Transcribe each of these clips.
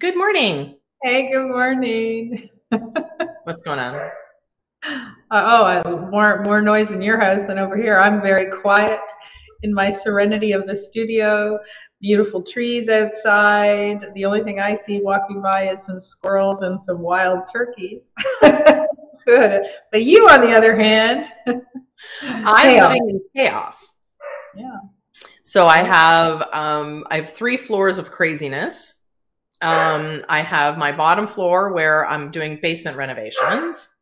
Good morning. Hey, good morning. What's going on? More noise in your house than over here. I'm very quiet in my serenity of the studio. Beautiful trees outside. The only thing I see walking by is some squirrels and some wild turkeys. Good. But you, on the other hand, I'm chaos. living in chaos. Yeah. So I have 3 floors of craziness. I have my bottom floor where I'm doing basement renovations.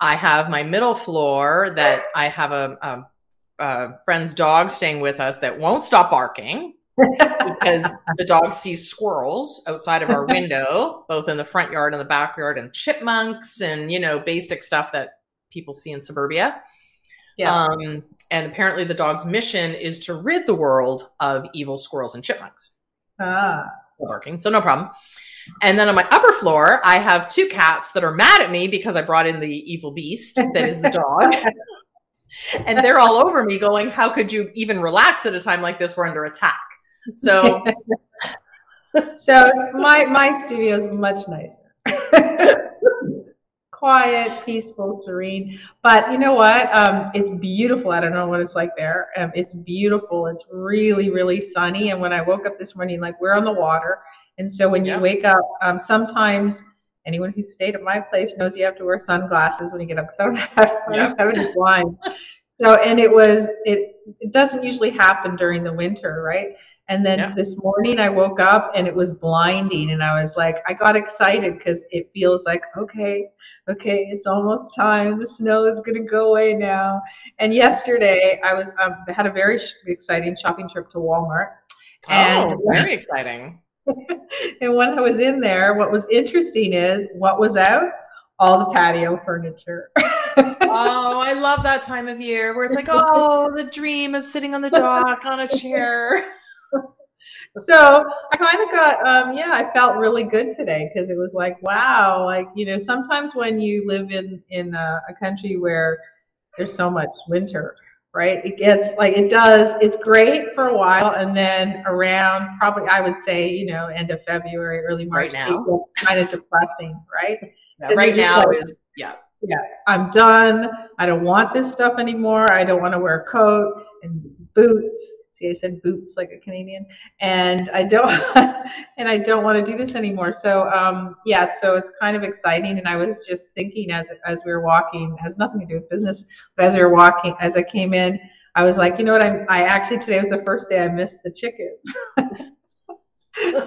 I have my middle floor that I have a friend's dog staying with us that won't stop barking because the dog sees squirrels outside of our window, both in the front yard and the backyard, and chipmunks and, basic stuff that people see in suburbia. Yeah. And apparently the dog's mission is to rid the world of evil squirrels and chipmunks. Barking, so no problem. And then on my upper floor, I have 2 cats that are mad at me because I brought in the evil beast that is the dog. And they're all over me going, how could you even relax at a time like this? We're under attack. So my studio is much nicer. Quiet, peaceful, serene. But you know what? It's beautiful. I don't know what it's like there. It's beautiful. It's really, really sunny. And when I woke up this morning, like we're on the water. And so when you wake up, sometimes anyone who's stayed at my place knows you have to wear sunglasses when you get up because I don't have any blinds. So, and it doesn't usually happen during the winter, right? And then this morning I woke up and it was blinding and I was like, I got excited because it feels like, okay, it's almost time. The snow is going to go away now. And yesterday I had a very exciting shopping trip to Walmart. And very exciting. And when I was in there, what was interesting is what was out? All the patio furniture. Oh, I love that time of year where it's like, oh, the dream of sitting on the dock on a chair. So I kind of got, I felt really good today because it was like, wow, like, sometimes when you live in a country where there's so much winter, right? It gets like, it's great for a while. And then around probably, I would say, end of February, early March, right it gets kind of depressing, right? Right now like, is, yeah, I'm done. I don't want this stuff anymore. I don't want to wear a coat and boots. See, I said boots like a Canadian, and I don't, and I don't want to do this anymore. So, so it's kind of exciting. And I was just thinking as we were walking, it has nothing to do with business, but as we were walking, as I came in, I was like, you know what? I actually today was the first day I missed the chickens.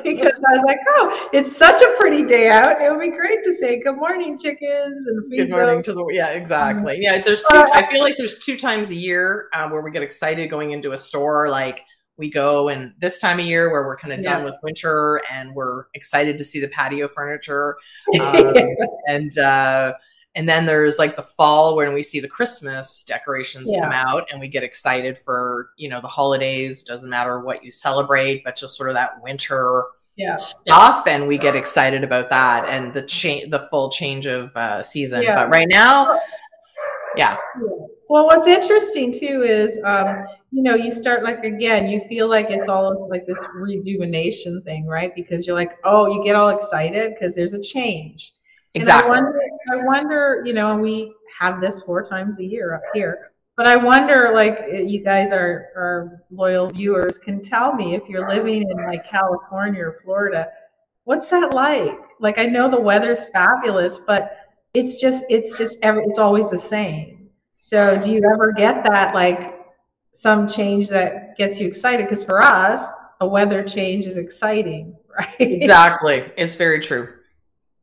Because I was like, oh, it's such a pretty day out. It would be great to say good morning, chickens, and feed good morning them. to the exactly. I feel like there's 2 times a year where we get excited going into a store. Like we go, and this time of year where we're kind of done with winter and we're excited to see the patio furniture, and then there's like the fall when we see the Christmas decorations come out and we get excited for, the holidays. Doesn't matter what you celebrate, but just sort of that winter stuff. And we get excited about that and the full change of season. But right now, Well, what's interesting too is, you start like, again, you feel like it's all like this rejuvenation thing, right? Because you're like, oh, you get all excited because there's a change. Exactly. And I wonder, and we have this 4 times a year up here, but I wonder, like, you guys are loyal viewers can tell me if you're living in like California or Florida, what's that like? Like, I know the weather's fabulous, but it's always the same. So do you ever get that, like, some change that gets you excited? Because for us, a weather change is exciting, right? Exactly. It's very true.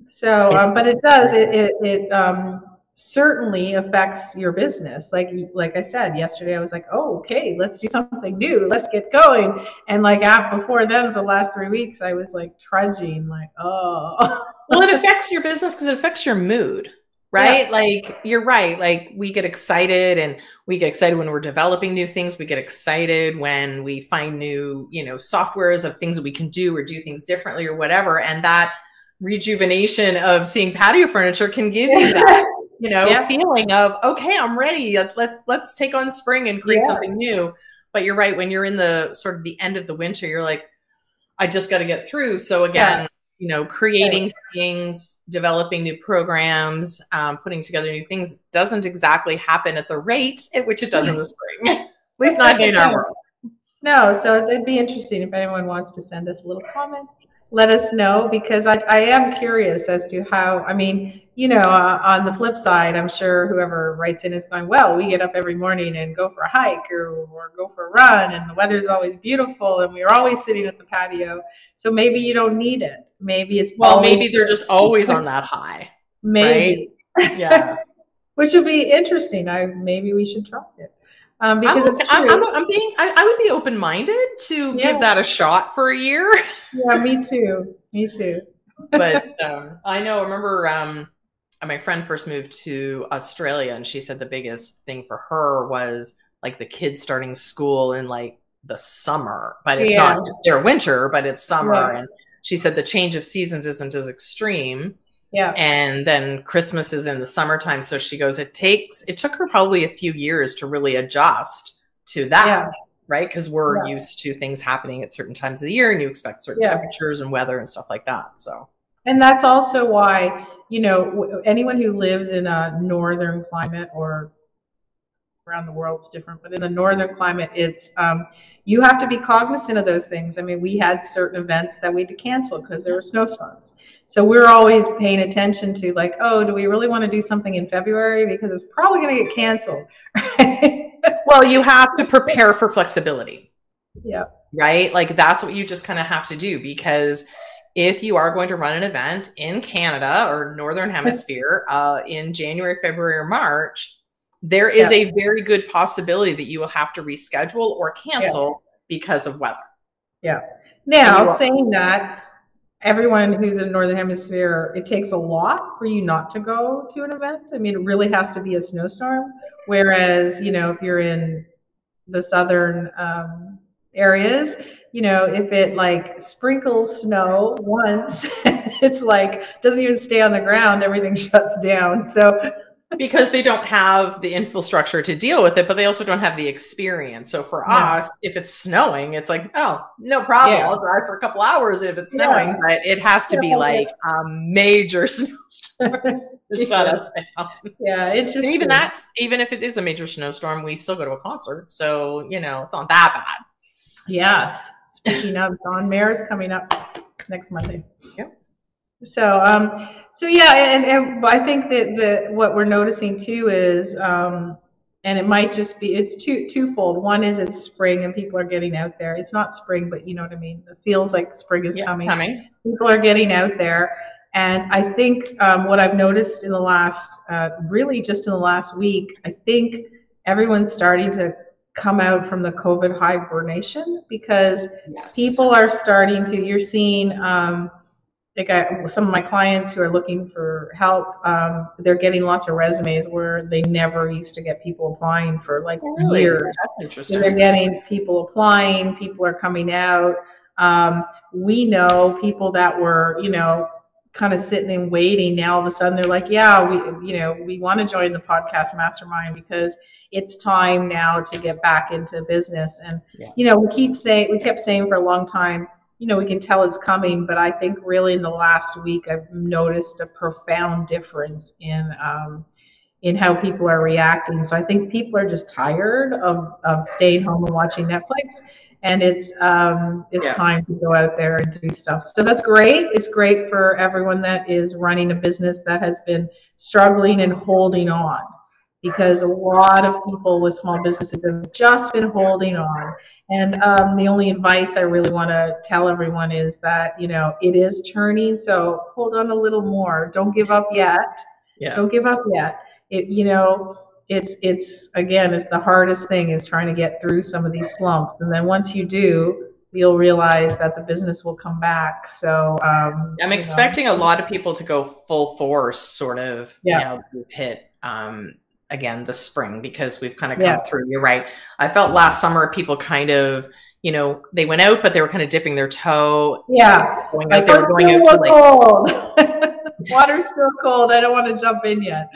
So, but it does. It certainly affects your business. Like I said yesterday, I was like, oh, okay, let's do something new. Let's get going. And like before then, the last 3 weeks, I was like trudging, like, oh. Well, it affects your business because it affects your mood, right? Yeah. Like you're right. Like we get excited, and we get excited when we're developing new things. We get excited when we find new, softwares of things that we can do or do things differently or whatever. And that rejuvenation of seeing patio furniture can give you that, feeling of, okay, I'm ready. Let's take on spring and create something new. But you're right. When you're in the sort of the end of the winter, you're like, I just got to get through. So again, you know, Right. creating things, developing new programs, putting together new things doesn't exactly happen at the rate at which it does in the spring. At least not in our No. world. No, so it'd be interesting if anyone wants to send us a little comment. Let us know because I am curious as to how, I mean, on the flip side, I'm sure whoever writes in is going, well, we get up every morning and go for a hike or go for a run, and the weather's always beautiful, and we're always sitting at the patio. So maybe you don't need it. Maybe it's Well, always maybe they're just always on that high, right? maybe, Yeah. which would be interesting. Maybe we should try it I'm because okay. it's true. I would be open-minded to Yeah, give that a shot for a year. yeah, me too. Me too. But I know, I remember my friend first moved to Australia, and she said the biggest thing for her was like the kids starting school in like the summer, but it's Yeah, not, it's their winter, but it's summer. yeah, And she said the change of seasons isn't as extreme. yeah, And then Christmas is in the summertime. So she goes, it took her probably a few years to really adjust to that, yeah, right? Because we're yeah, used to things happening at certain times of the year and you expect certain yeah. temperatures and weather and stuff like that. So, And that's also why, anyone who lives in a northern climate or around the world's different, but in the northern climate, it's you have to be cognizant of those things. I mean, we had certain events that we had to cancel because there were snowstorms. So we're always paying attention to like, oh, do we really want to do something in February because it's probably going to get canceled. well, you have to prepare for flexibility, Yeah, right? Like that's what you just kind of have to do, because if you are going to run an event in Canada or Northern Hemisphere in January, February, or March, there is yeah, a very good possibility that you will have to reschedule or yeah, cancel because of weather. yeah. And you Now, are, saying that, everyone who's in the northern hemisphere, it takes a lot for you not to go to an event. I mean, it really has to be a snowstorm. Whereas, if you're in the southern areas, if it like sprinkles snow once, it's like doesn't even stay on the ground, everything shuts down. So because they don't have the infrastructure to deal with it, but they also don't have the experience. So for no, us, if it's snowing, it's like, oh, no problem. yeah, I'll drive for a couple hours if it's yeah, snowing, but it has to be yeah, like a major snowstorm to shut yeah, us down. yeah, And interesting. even if it is a major snowstorm, we still go to a concert. So, it's not that bad. Yes. Speaking of, John Mayer's coming up next Monday. Yep. So yeah, and I think that what we're noticing too is, and it might just be, it's twofold. One is it's spring and people are getting out there. It's not spring, but you know what I mean. It feels like spring is Yeah, coming. coming. People are getting out there, and I think what I've noticed in the last, really just in the last week, I think everyone's starting to come out from the COVID hibernation because Yes. people are starting to. You're seeing. Some of my clients who are looking for help, they're getting lots of resumes where they never used to get people applying for like Oh, really? years. That's So they're interesting. getting people applying, people are coming out. We know people that were, kind of sitting and waiting. Now all of a sudden they're like, yeah, we want to join the podcast mastermind because it's time now to get back into business. And, Yeah. we kept saying for a long time, we can tell it's coming, but I think really in the last week, I've noticed a profound difference in how people are reacting. So I think people are just tired of staying home and watching Netflix, and it's Yeah. time to go out there and do stuff. So that's great. It's great for everyone that is running a business that has been struggling and holding on, because a lot of people with small businesses have just been holding on. And the only advice I really want to tell everyone is that, it is turning. So hold on a little more. Don't give up yet. Yeah. Don't give up yet. It's again, it's the hardest thing is trying to get through some of these slumps. And then once you do, you'll realize that the business will come back. So, I'm expecting a lot of people to go full force, sort of, yeah, now that we've hit, again, the spring, because we've kind of yeah, come through. You're right. I felt last summer people kind of, they went out, but they were kind of dipping their toe. yeah. Going Like, out, they were going out to like, cold. Water's still cold. I don't want to jump in yet.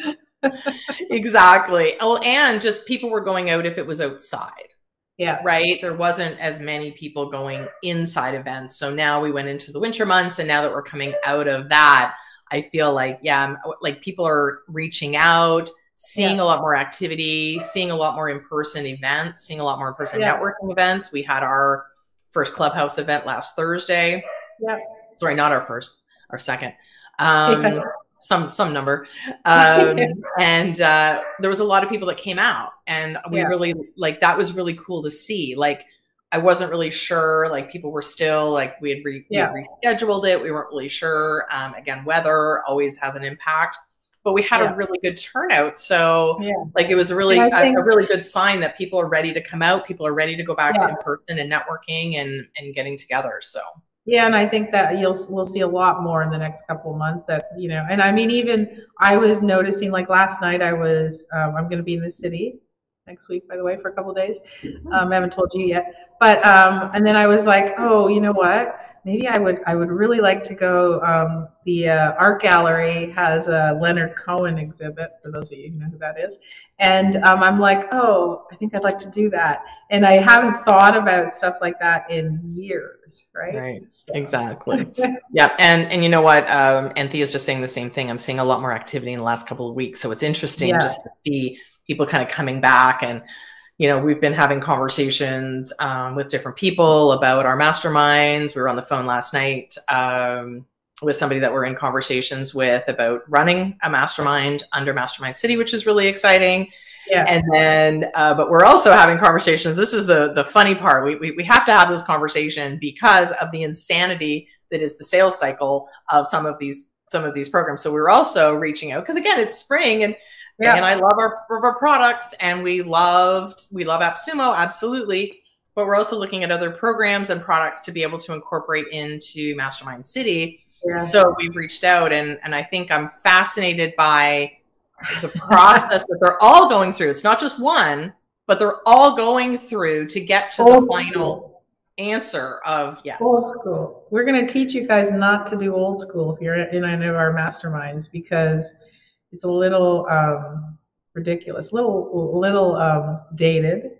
exactly. Oh, and just people were going out if it was outside. Yes. right? There wasn't as many people going inside events. So now we went into the winter months, and now that we're coming out of that, I feel like, yeah, like people are reaching out, seeing Yeah. a lot more activity, seeing a lot more in-person events, seeing a lot more in-person Yeah. networking events. We had our first Clubhouse event last Thursday. Yeah. Sorry, not our first, our second. Yeah. Some number. And there was a lot of people that came out, and we Yeah. really, like, that was really cool to see. Like, I wasn't really sure, like, people were still like, we had rescheduled it. We weren't really sure. Again, weather always has an impact, but we had a really good turnout. So like, it was a really, a really good sign that people are ready to come out. People are ready to go back to in-person and networking and getting together. So. Yeah, and I think that we'll see a lot more in the next couple of months that, you know, and I mean, even I was noticing, like last night I'm going to be in the city next week, by the way, for a couple of days. I haven't told you yet, but and then I was like, oh, you know what? Maybe I would really like to go. The art gallery has a Leonard Cohen exhibit, for those of you who know who that is, and I'm like, oh, I think I'd like to do that, and I haven't thought about stuff like that in years, right? Right. So. Exactly. Yeah. And you know what? Anthea's just saying the same thing. I'm seeing a lot more activity in the last couple of weeks, so it's interesting just to see people kind of coming back. And, you know, we've been having conversations with different people about our masterminds. We were on the phone last night with somebody that we're in conversations with about running a mastermind under Mastermind City, which is really exciting. Yeah. And then, but we're also having conversations. This is the funny part. We have to have this conversation because of the insanity that is the sales cycle of some of these programs. So we're also reaching out because, again, it's spring, and and I love our products, and we love AppSumo, absolutely. But we're also looking at other programs and products to be able to incorporate into Mastermind City. Yeah. So we've reached out, and I think I'm fascinated by the process that they're all going through. It's not just one, but they're all going through to get to the final answer of yes. Old school. We're going to teach you guys not to do old school if you're in any of our masterminds, because it's a little ridiculous, little dated.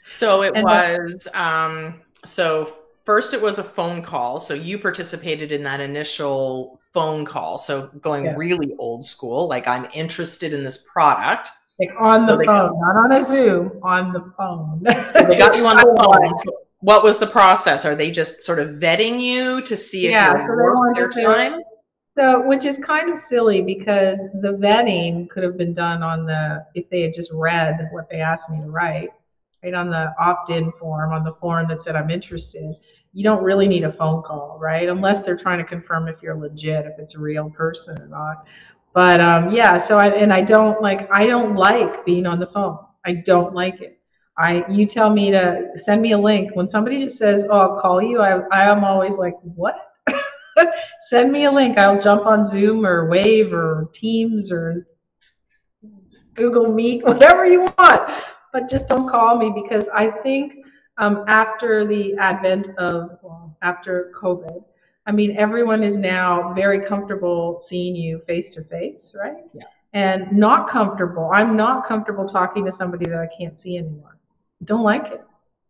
So it was, so first it was a phone call. So you participated in that initial phone call. So going really old school, like, I'm interested in this product. Like on the phone, not on a Zoom, on the phone. So they got you on the phone. So what was the process? Are they just sort of vetting you to see if you're worth their time? So, which is kind of silly, because the vetting could have been done if they had just read what they asked me to write, right, on the opt-in form, on the form that said I'm interested. You don't really need a phone call, right? Unless they're trying to confirm if you're legit, if it's a real person or not. But yeah, so I don't like being on the phone. I don't like it. You tell me to send me a link. When somebody just says, "Oh, I'll call you," I am always like, "What?" Send me a link. I'll jump on Zoom or Wave or Teams or Google Meet, whatever you want. But just don't call me, because I think after the advent of, after COVID, I mean, everyone is now very comfortable seeing you face to face, right? Yeah. And not comfortable. I'm not comfortable talking to somebody that I can't see anymore. Don't like it.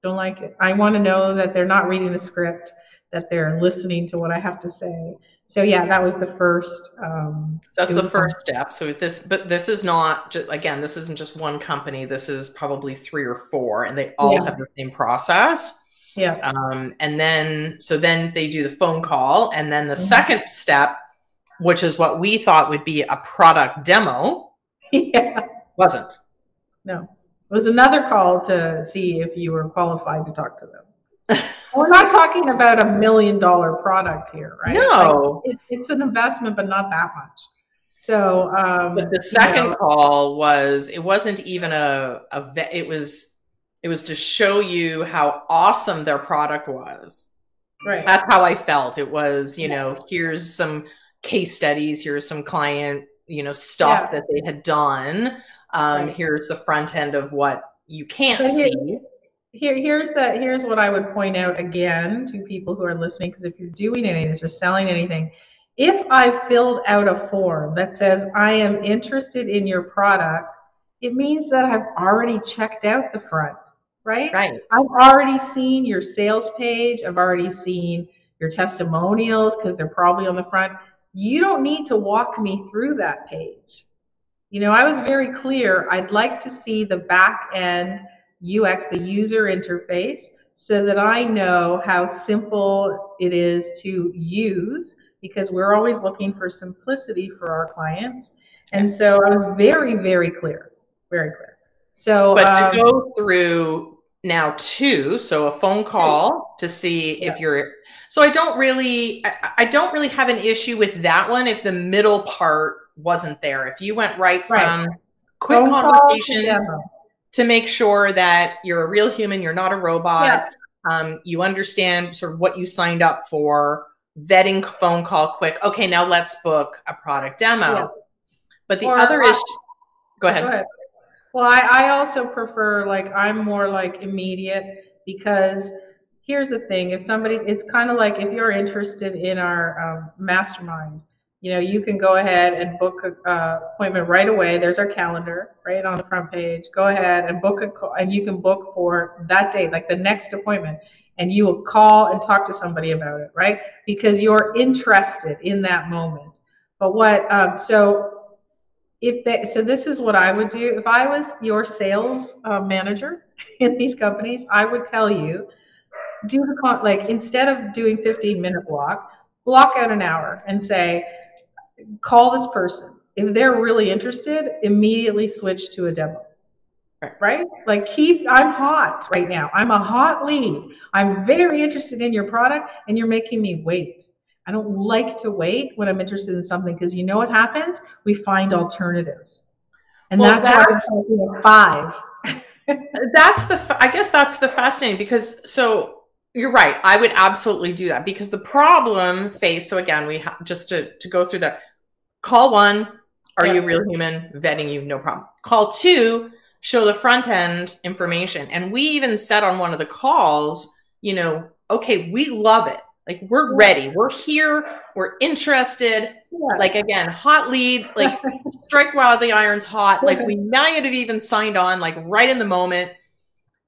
Don't like it. I want to know that they're not reading the script, that they're listening to what I have to say. So yeah, that was the first. So that's the first step. So this is not just, again, this isn't just one company. This is probably 3 or 4, and they all have the same process. Yeah. And then they do the phone call, and then the second step, which is what we thought would be a product demo, wasn't. No, it was another call to see if you were qualified to talk to them. We're not talking about $1 million product here, right? No, like, it's an investment, but not that much. So, but the second call it wasn't even it was to show you how awesome their product was. Right. That's how I felt. It was, you know, here's some case studies, here's some client, stuff that they had done. Here's the front end of what you can't see. Here's what I would point out again to people who are listening, because if you're doing any of this or selling anything, if I filled out a form that says I am interested in your product, it means that I've already checked out the front. right? Right. I've already seen your sales page. I've already seen your testimonials because they're probably on the front. You don't need to walk me through that page. I was very clear. I'd like to see the back end UX, the user interface, so that I know how simple it is to use, because we're always looking for simplicity for our clients. And so I was very, very clear, very clear. So, But to go through now too, so a phone call to see if you're, so I don't really have an issue with that one if the middle part wasn't there. If you went right from quick phone conversation to make sure that you're a real human, you're not a robot, you understand sort of what you signed up for, vetting phone call quick. Okay, now let's book a product demo. But the other issue, go ahead. Well, I also prefer, like, I'm more like immediate, because here's the thing. If somebody, it's kind of like if you're interested in our mastermind, you can go ahead and book an appointment right away. There's our calendar right on the front page. Go ahead and book and you can book for that date, like the next appointment, and you will call and talk to somebody about it, right? Because you're interested in that moment. But so this is what I would do. If I was your sales manager in these companies, I would tell you, instead of doing 15-minute block out an hour and say, call this person. If they're really interested, immediately switch to a demo. Right? Like, I'm hot right now. I'm a hot lead. I'm very interested in your product, and you're making me wait. I don't like to wait when I'm interested in something, because you know what happens? We find alternatives. And that's why I'm talking at 5. I guess that's the fascinating, because so you're right. I would absolutely do that, because the problem faced, so again, we have just to go through that. Call 1, are you a real human? Vetting you, no problem. Call 2, show the front end information. And we even said on one of the calls, okay, we love it. Like, we're ready. We're here. We're interested. Like, again, hot lead, like strike while the iron's hot. Like, we might have even signed on, like, right in the moment.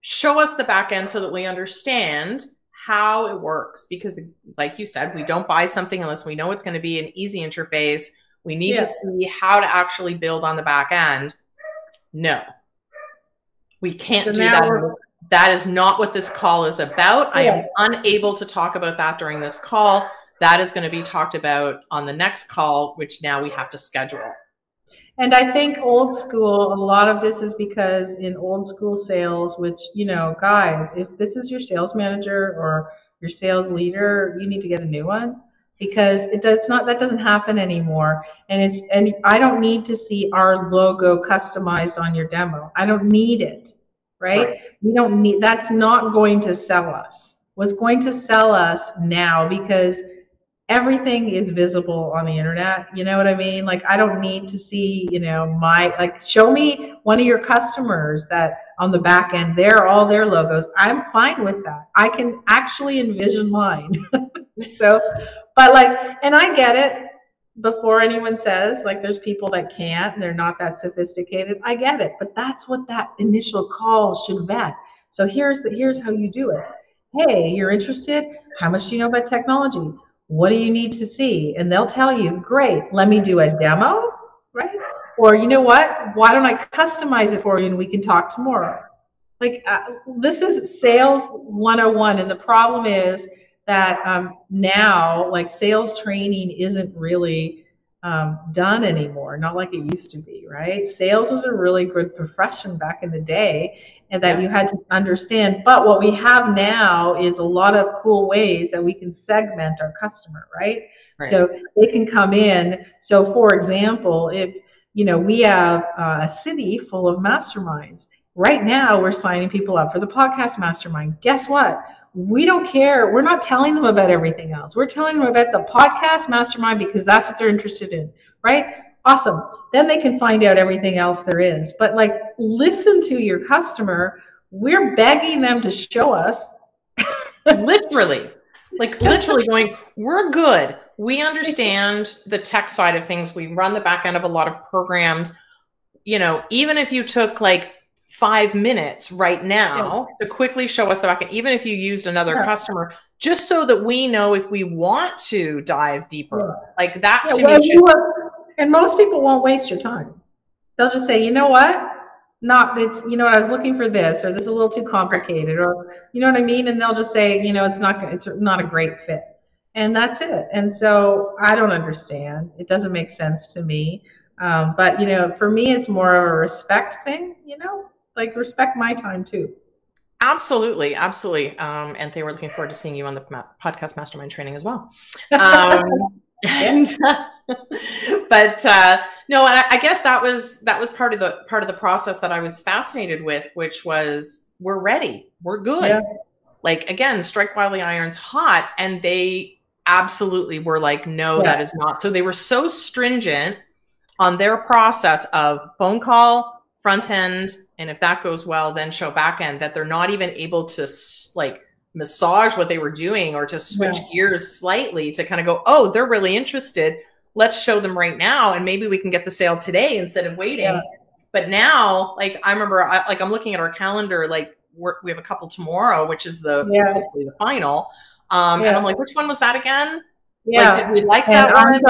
Show us the back end so that we understand how it works. Because like you said, we don't buy something unless we know it's going to be an easy interface. We need to see how to actually build on the back end. No, we can't do that. That is not what this call is about. I am unable to talk about that during this call. That is going to be talked about on the next call, which now we have to schedule. And I think old school, a lot of this is because in old school sales, which, guys, if this is your sales manager or your sales leader, you need to get a new one, because that doesn't happen anymore. And I don't need to see our logo customized on your demo. I don't need it. Right? We don't need, that's not going to sell us. What's going to sell us now, because everything is visible on the internet. You know what I mean? Like, I don't need to see, show me one of your customers that on the back end, all their logos. I'm fine with that. I can actually envision mine. And I get it. Before anyone says, like, there's people that can't and they're not that sophisticated, I get it. But that's what that initial call should vet. So here's how you do it. Hey, you're interested? How much do you know about technology? What do you need to see? And they'll tell you, great, let me do a demo, right? Or, you know what? Why don't I customize it for you and we can talk tomorrow? Like, this is sales 101. And the problem is that now, like, sales training isn't really done anymore, not like it used to be, right? Sales was a really good profession back in the day, and that you had to understand. But what we have now is a lot of cool ways that we can segment our customer, right? So they can come in. So, for example, if we have a city full of masterminds. Right now, we're signing people up for the podcast mastermind. Guess what? We don't care. We're not telling them about everything else. We're telling them about the podcast mastermind because that's what they're interested in, right? Awesome. Then they can find out everything else there is. But, like, listen to your customer. We're begging them to show us. Literally going, we're good. We understand the tech side of things. We run the back end of a lot of programs. Even if you took like 5 minutes right now to quickly show us the back end, even if you used another customer, just so that we know if we want to dive deeper. Like that to me should. And most people won't waste your time. They'll just say, you know what? You know what, I was looking for this, or this is a little too complicated, or you know what I mean? And they'll just say, you know, it's not a great fit. And that's it. And so I don't understand. It doesn't make sense to me. But, you know, for me, it's more of a respect thing, you know, like respect my time too. Absolutely. Absolutely. And they were looking forward to seeing you on the podcast mastermind training as well. And but no, I guess that was part of the process that I was fascinated with, which was we're ready, we're good. Yeah. Like again, strike while the iron's hot, and they absolutely were like, no, that is not. So they were so stringent on their process of phone call, front end, and if that goes well, then show back end, that they're not even able to like massage what they were doing or to switch gears slightly to kind of go, oh, they're really interested. Let's show them right now. And maybe we can get the sale today instead of waiting. Yeah. But now, like, I remember, I'm looking at our calendar, like we have a couple tomorrow, which is hopefully the final. And I'm like, which one was that again? Yeah. Like, did we like that one?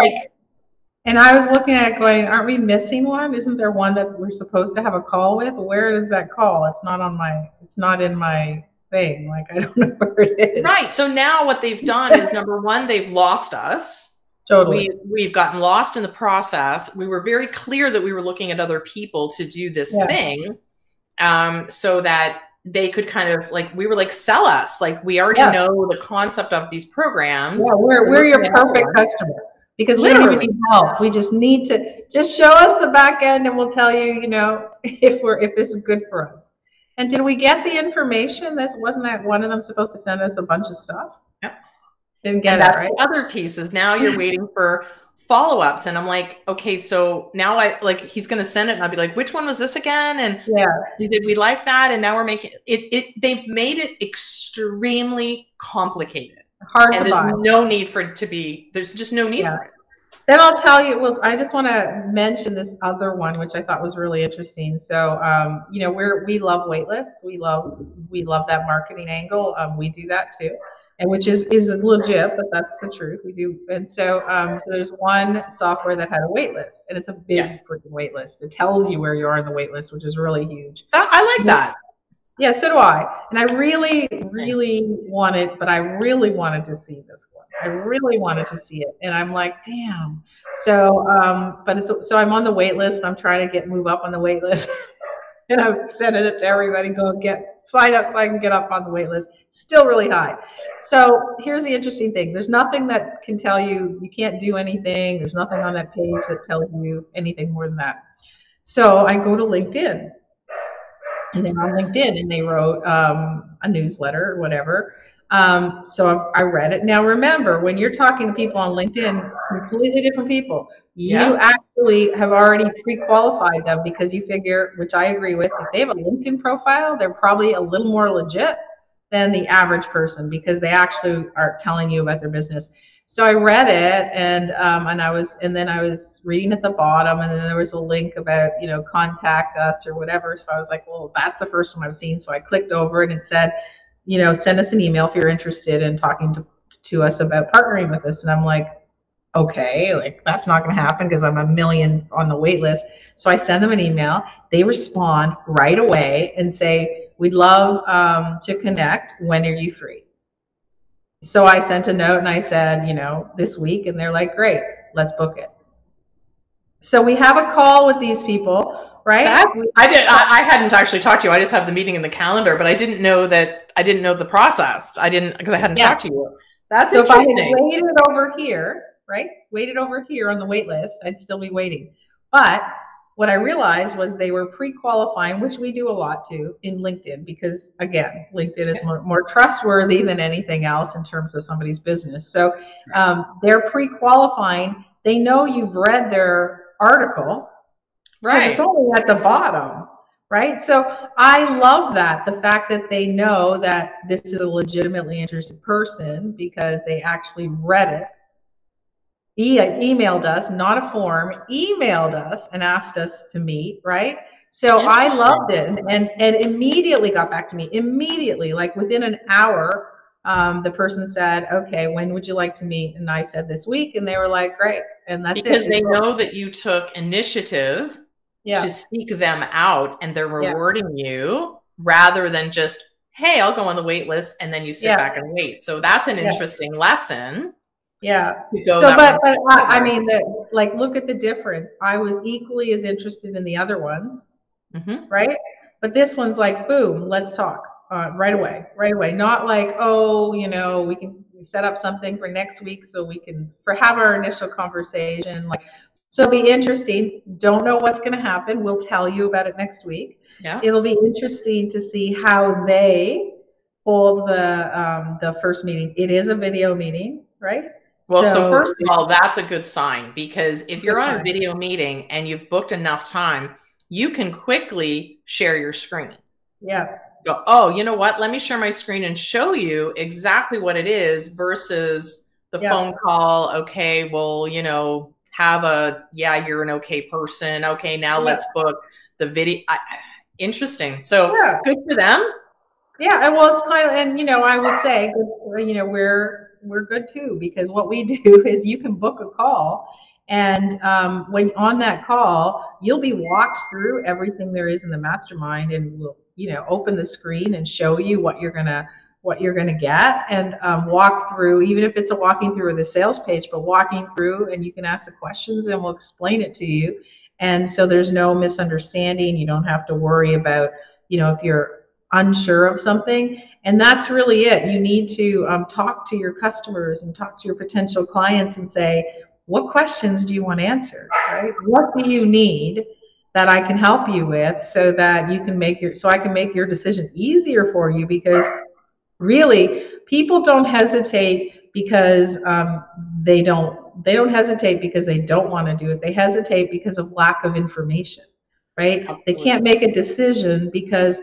And I was looking at it going, aren't we missing one? Isn't there one that we're supposed to have a call with? Where is that call? It's not in my thing. Like, I don't know where it is. Right. So now what they've done is, number one, they've lost us. Totally. We've gotten lost in the process. We were very clear that we were looking at other people to do this thing, so that they could kind of like, we were like, sell us. Like, we already know the concept of these programs. Yeah, we're your perfect customer. Because we don't even need help. We just need to just show us the back end, and we'll tell you, you know, if this is good for us. And did we get the information? Wasn't that one of them supposed to send us a bunch of stuff? Yep. Didn't get it, right? Other pieces. Now you're waiting for follow-ups, and I'm like, okay, so now he's going to send it, and I'll be like, which one was this again? And did we like that? And now we're making it. They've made it extremely complicated. Hard to buy. There's no need for it to be. There's just no need for it. Then I'll tell you. Well, I just want to mention this other one, which I thought was really interesting. So, you know, we love waitlists. We love that marketing angle. We do that too, and which is legit, but that's the truth. We do. And so, so there's one software that had a waitlist, and it's a big freaking waitlist. It tells you where you are in the waitlist, which is really huge. I like that. Yeah, so do I. And I really wanted to see this one. I really wanted to see it. And I'm like, damn. So, so I'm on the wait list. I'm trying to move up on the wait list. And I'm sending it to everybody, sign up so I can get up on the wait list. Still really high. So here's the interesting thing. There's nothing that can tell you can't do anything. There's nothing on that page that tells you anything more than that. So I go to LinkedIn. And they're on LinkedIn, and they wrote a newsletter or whatever. So I read it. Now, remember, when you're talking to people on LinkedIn, completely different people. You actually have already pre-qualified them, because you figure, which I agree with, if they have a LinkedIn profile, they're probably a little more legit than the average person, because they actually are telling you about their business. So I read it, and then I was reading at the bottom, and then there was a link about, you know, contact us or whatever. So I was like, well, that's the first one I've seen. So I clicked over, and it said, you know, send us an email if you're interested in talking to us about partnering with us. And I'm like, okay, like that's not going to happen because I'm a million on the wait list. So I send them an email. They respond right away and say, we'd love to connect. When are you free? So I sent a note and I said, you know, this week, and they're like, great, let's book it. So we have a call with these people, right? I hadn't actually talked to you. I just have the meeting in the calendar, but I didn't know the process. Because I hadn't talked to you. That's interesting. If I had waited over here, right? Waited over here on the wait list, I'd still be waiting. But what I realized was they were pre-qualifying, which we do a lot too in LinkedIn, because again, LinkedIn is more trustworthy than anything else in terms of somebody's business. So they're pre-qualifying. They know you've read their article, right? It's only at the bottom, right? So I love that, the fact that they know that this is a legitimately interested person because they actually read it. He emailed us, not a form, emailed us and asked us to meet, right? So I Interesting. loved it, and immediately got back to me. Immediately, like within an hour, the person said, "Okay, when would you like to meet?" And I said, "This week," and they were like, "Great," and that's it. Because It's they booked. know that you took initiative to Yeah, seek them out and they're yeah, rewarding you rather than just, hey, I'll go on the wait list and then you sit yeah, back and wait. So that's an yeah. interesting lesson Yeah. to go So, that one but step I further. mean, like, look at the difference. I was equally as interested in the other ones, Hmm. right? But this one's like, boom, let's talk right away, right away. Not like, oh, we can set up something for next week so we can have our initial conversation. Like, so it'll be interesting. Don't know what's going to happen. We'll tell you about it next week. Yeah. It'll be interesting to see how they hold the first meeting. It is a video meeting, right? Well, so So first of all, that's a good sign because if good you're on a time. video meeting and you've booked enough time, you can quickly share your screen. Yeah, Go, oh, you know what? Let me share my screen and show you exactly what it is versus the yeah, phone call. Okay, well, have a, yeah, you're an okay person. Okay, now yeah, let's book the video. Interesting. So yeah. good for them. Yeah, and well, it's kind of, and I would say, we're good too, because what we do is you can book a call, and when on that call, you'll be walked through everything there is in the mastermind, and we'll open the screen and show you what you're gonna get, and walk through, even if it's a walking through of the sales page, but walking through, and you can ask the questions, and we'll explain it to you, and so there's no misunderstanding. You don't have to worry about if you're unsure of something. And that's really it. You need to talk to your customers and talk to your potential clients and say, what questions do you want answered, right? What do you need that I can help you with so that so I can make your decision easier for you? Because really, people don't hesitate because they don't hesitate because they don't want to do it. They hesitate because of lack of information, right? They can't Absolutely. make a decision because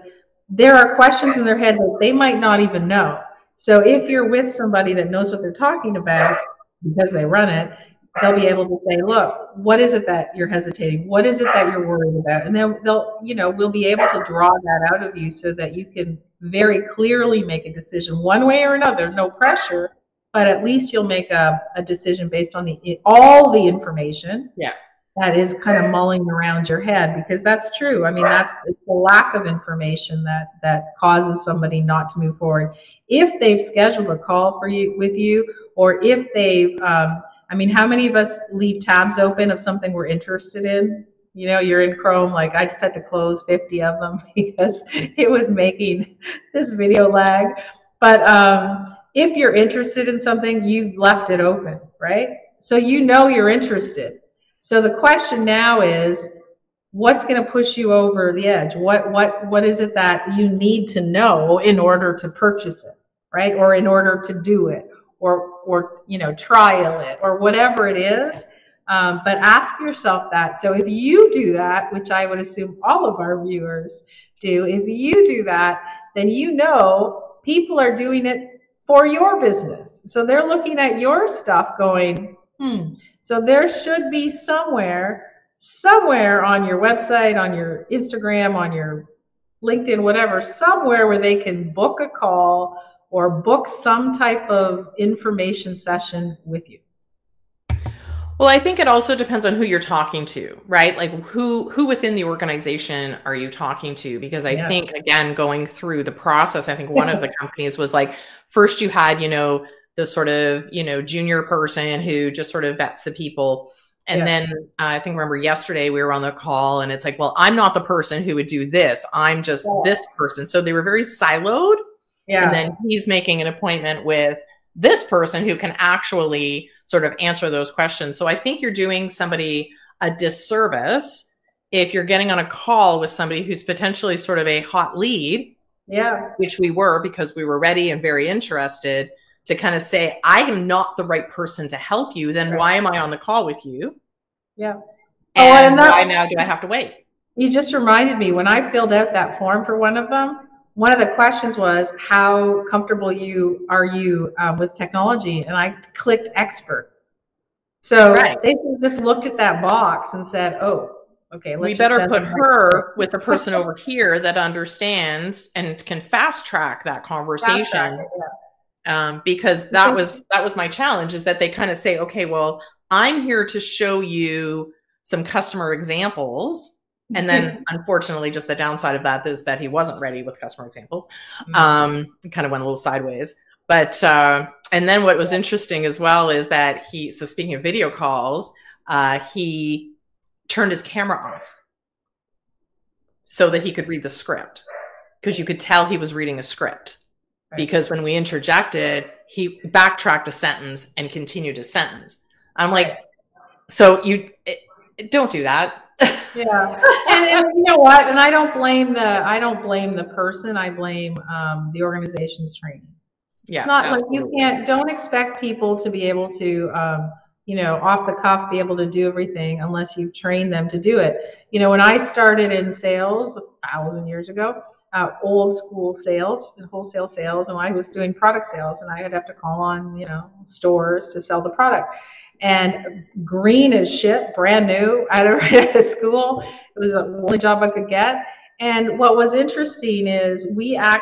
there are questions in their head that they might not even know. So if you're with somebody that knows what they're talking about because they run it, they'll be able to say, look, what is it that you're hesitating? What is it that you're worried about? And then we'll be able to draw that out of you so that you can very clearly make a decision one way or another, no pressure, but at least you'll make a decision based on all the information Yeah. that is kind of mulling around your head, because that's true. I mean, it's the lack of information that causes somebody not to move forward. If they've scheduled a call for you with you, or if they've, I mean, how many of us leave tabs open of something we're interested in? You're in Chrome, like I just had to close 50 of them because it was making this video lag. But if you're interested in something, you left it open, right? So you're interested. So the question now is, what's going to push you over the edge? What is it that you need to know in order to purchase it, right? Or in order to do it, or trial it, or whatever it is. But ask yourself that. So if you do that, which I would assume all of our viewers do, if you do that, then people are doing it for your business. So they're looking at your stuff going, so there should be somewhere on your website, on your Instagram, on your LinkedIn, whatever, somewhere where they can book a call or book some type of information session with you. Well, I think it also depends on who you're talking to, right? Like who within the organization are you talking to? Because I Yeah. think, again, going through the process, I think one of the companies was like, first you had, the sort of, junior person who just sort of vets the people. And Yeah. then I think, remember yesterday we were on the call and it's like, well, I'm not the person who would do this. I'm just this person. So they were very siloed. And Yeah. then he's making an appointment with this person who can actually sort of answer those questions. So I think you're doing somebody a disservice if you're getting on a call with somebody who's potentially sort of a hot lead, Yeah. which we were because we were ready and very interested, to kind of say, I am not the right person to help you. Then Right. why am I on the call with you? Yeah. And why now do I have to wait? You just reminded me, when I filled out that form for one of them, one of the questions was, how comfortable are you with technology? And I clicked expert. So Right. they just looked at that box and said, oh. Okay, we let's just better send put them her with the person over here that understands and can fast track that fast track conversation. it. Yeah. Because that was my challenge, is that they kind of say, okay, well, I'm here to show you some customer examples. And then unfortunately, just the downside of that is that he wasn't ready with customer examples. It kind of went a little sideways. But and then what was interesting as well is that so speaking of video calls, he turned his camera off so that he could read the script, because you could tell he was reading a script. Right. Because when we interjected, he backtracked a sentence and continued a sentence. I'm like, so you don't do that. Yeah, and you know what? And I don't blame the person. I blame the organization's training. Yeah, it's not absolutely. like don't expect people to be able to, off the cuff, be able to do everything unless you've trained them to do it. When I started in sales 1,000 years ago, old school sales and wholesale sales, and I was doing product sales, and I'd have to call on, stores to sell the product. And green as shit, brand new, out of school. It was the only job I could get. And what was interesting is we had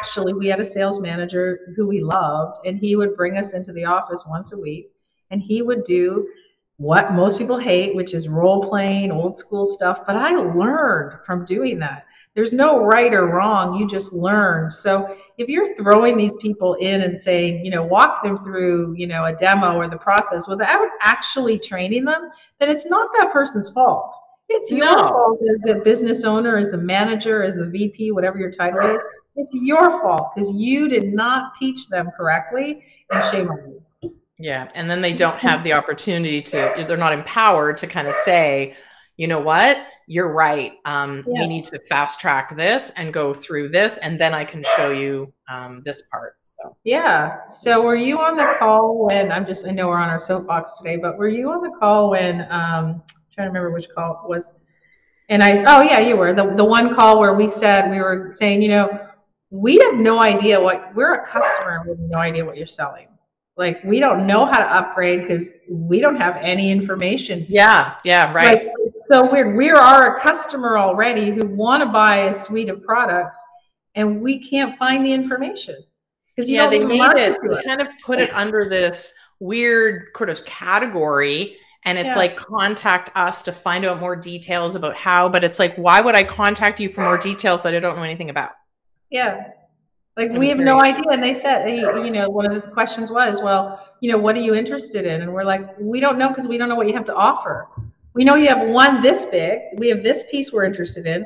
a sales manager who we loved, and he would bring us into the office once a week, and he would do what most people hate, which is role playing, old school stuff. But I learned from doing that. There's no right or wrong. You just learn. So if you're throwing these people in and saying, walk them through, a demo or the process without actually training them, then it's not that person's fault. It's your fault as the business owner, as the manager, as the VP, whatever your title is. It's your fault because you did not teach them correctly, and shame on you. Yeah, and then they don't have the opportunity they're not empowered to kind of say, you know what, you're right. We need to fast track this and go through this, and then I can show you this part. So. Yeah. So were you on the call when, I know we're on our soapbox today, but were you on the call when, I'm trying to remember which call it was. And oh yeah, you were. The one call where we were saying, we have no idea we're a customer, we have no idea what you're selling. Like, we don't know how to upgrade because we don't have any information. Yeah, right. Like, so we are a customer already who want to buy a suite of products, and we can't find the information. Yeah, they kind of put it under this weird sort of category. And it's like, contact us to find out more details about how, but it's like, why would I contact you for more details that I don't know anything about? Yeah. Like, we have no idea. And they said, one of the questions was, well, what are you interested in? And we're like, we don't know, because we don't know what you have to offer. We know you have one this big. We have this piece we're interested in,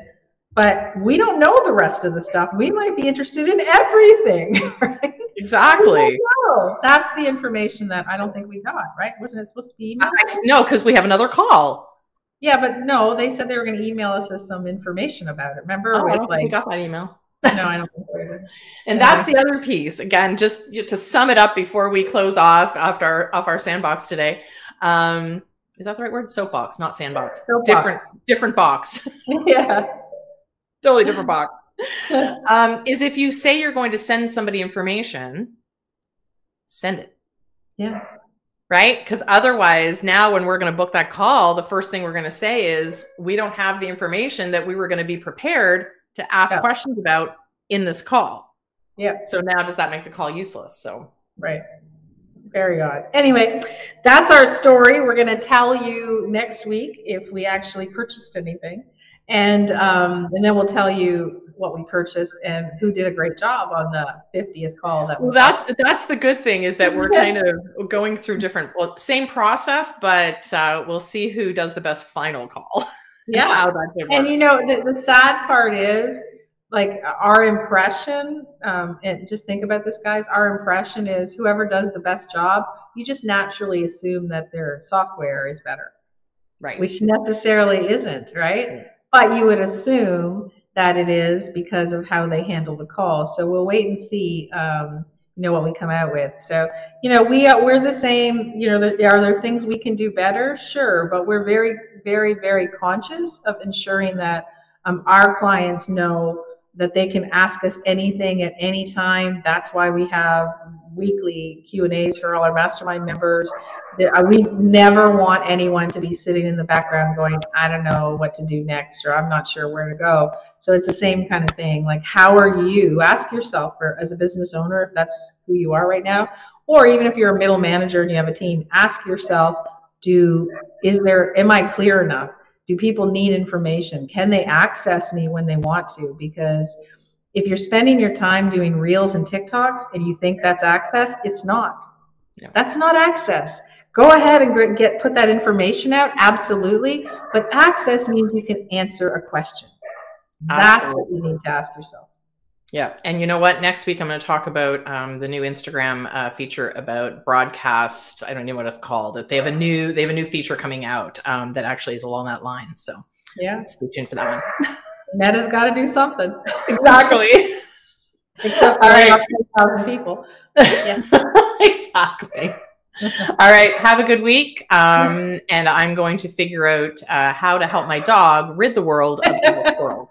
but we don't know the rest of the stuff. We might be interested in everything, right? Exactly. That's the information that I don't think we got, right? Wasn't it supposed to be emailed? No, because we have another call. Yeah, but no, they said they were going to email us some information about it. Remember? I don't think we got that email. No, I don't think so either. And that's the other piece. Again, just to sum it up before we close off our sandbox today. Is that the right word? Soapbox, not sandbox. Different box. Yeah. Totally different box. Is if you say you're going to send somebody information, send it. Yeah. Right? Because otherwise, now when we're going to book that call, the first thing we're going to say is, we don't have the information that we were going to be prepared to ask questions about in this call. Yeah. So now does that make the call useless? So. Right. Very odd. Anyway, that's our story. We're going to tell you next week if we actually purchased anything. And then we'll tell you what we purchased and who did a great job on the 50th call. That's the good thing, is that we're kind of going through same process, but we'll see who does the best final call. Yeah. And the sad part is, like, our impression, and just think about this, guys, our impression is whoever does the best job, you just naturally assume that their software is better. Right. Which necessarily isn't, right? But you would assume that it is because of how they handle the call. So we'll wait and see, what we come out with. So, we're the same. Are there things we can do better? Sure. But we're very, very, very conscious of ensuring that our clients know that they can ask us anything at any time. That's why we have weekly Q&As for all our mastermind members. We never want anyone to be sitting in the background going, I don't know what to do next, or I'm not sure where to go. So it's the same kind of thing. Like, how are you? Ask yourself, as a business owner, if that's who you are right now, or even if you're a middle manager and you have a team, ask yourself, am I clear enough? Do people need information? Can they access me when they want to? Because if you're spending your time doing reels and TikToks and you think that's access, it's not. Yeah. That's not access. Go ahead and put that information out, absolutely. But access means you can answer a question. Absolutely. That's what you need to ask yourself. Yeah. And you know what? Next week, I'm going to talk about the new Instagram feature about broadcast. I don't know what it's called. They have a new feature coming out that actually is along that line. So yeah, stay tuned for that one. Meta's got to do something. Exactly. Except for 10,000 people. Yeah. Exactly. All right. Have a good week. And I'm going to figure out how to help my dog rid the world of the world.